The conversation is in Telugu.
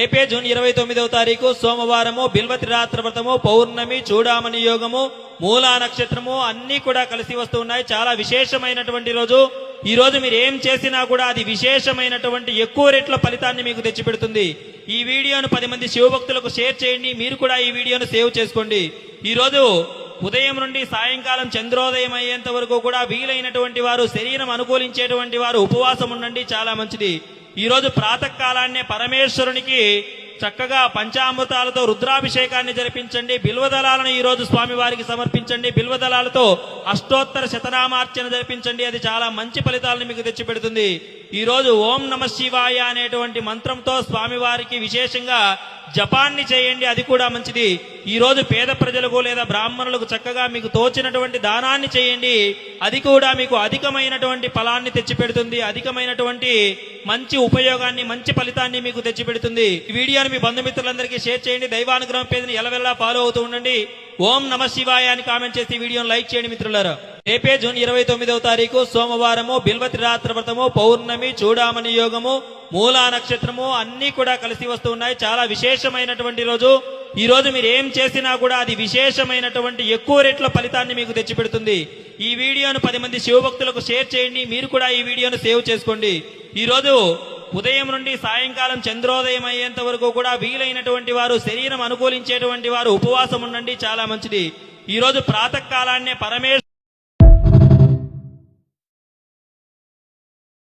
రేపే జూన్ 29వ తారీఖు సోమవారము బిల్వతి రాత్రి వ్రతము పౌర్ణమి చూడామణి యోగము మూలా నక్షత్రము అన్ని కూడా కలిసి వస్తూ ఉన్నాయి. చాలా విశేషమైనటువంటి రోజు. ఈ రోజు మీరు ఏం చేసినా కూడా అది విశేషమైనటువంటి ఎక్కువ రేట్ల ఫలితాన్ని మీకు తెచ్చిపెడుతుంది. ఈ వీడియోను 10 మంది శివభక్తులకు షేర్ చేయండి. మీరు కూడా ఈ వీడియోను సేవ్ చేసుకోండి. ఈ రోజు ఉదయం నుండి సాయంకాలం చంద్రోదయం అయ్యేంత వరకు కూడా వీలైనటువంటి వారు శరీరం అనుకూలించేటువంటి వారు ఉపవాసం ఉండండి, చాలా మంచిది. ఈ రోజు ప్రాతకాలాన్నే పరమేశ్వరునికి చక్కగా పంచామృతాలతో రుద్రాభిషేకాన్ని జరిపించండి. బిల్వదళాలను ఈ రోజు స్వామి వారికి సమర్పించండి. బిల్వదళాలతో అష్టోత్తర శతనామార్చన జరిపించండి. అది చాలా మంచి ఫలితాలను మీకు తెచ్చిపెడుతుంది. ఈ రోజు ఓం నమ శివాయ అనేటువంటి మంత్రంతో స్వామి వారికి విశేషంగా జపాన్ని చేయండి, అది కూడా మంచిది. ఈ రోజు పేద ప్రజలకు లేదా బ్రాహ్మణులకు చక్కగా మీకు తోచినటువంటి దానాన్ని చేయండి, అది కూడా మీకు అధికమైనటువంటి ఫలాన్ని తెచ్చిపెడుతుంది. అధికమైనటువంటి మంచి ఉపయోగాన్ని, మంచి ఫలితాన్ని మీకు తెచ్చిపెడుతుంది. ఈ వీడియోని మీ బంధుమిత్రులందరికీ షేర్ చేయండి. దైవానుగ్రహం పేరుని ఎలవెల్లా ఫాలో అవుతూ ఉండండి. ఓం నమ శివాయ అని కామెంట్ చేసి వీడియోని లైక్ చేయండి మిత్రులారా. రేపే జూన్ 29వ తారీఖు సోమవారము బిల్వతి రాత్రి వ్రతము పౌర్ణమి చూడామణి యోగము మూలా నక్షత్రము అన్ని కూడా కలిసి వస్తూ ఉన్నాయి. చాలా విశేషమైనటువంటి రోజు. ఈ రోజు మీరు ఏం చేసినా కూడా అది విశేషమైనటువంటి ఎక్కువ రేట్ల ఫలితాన్ని మీకు తెచ్చిపెడుతుంది. ఈ వీడియోను 10 మంది శివభక్తులకు షేర్ చేయండి. మీరు కూడా ఈ వీడియోను సేవ్ చేసుకోండి. ఈ రోజు ఉదయం నుండి సాయంకాలం చంద్రోదయం అయ్యేంత వరకు కూడా వీలైనటువంటి వారు శరీరం అనుకూలించేటువంటి వారు ఉపవాసం ఉండండి, చాలా మంచిది. ఈ రోజు ప్రాతకాలాన్నే పరమేశ్వరు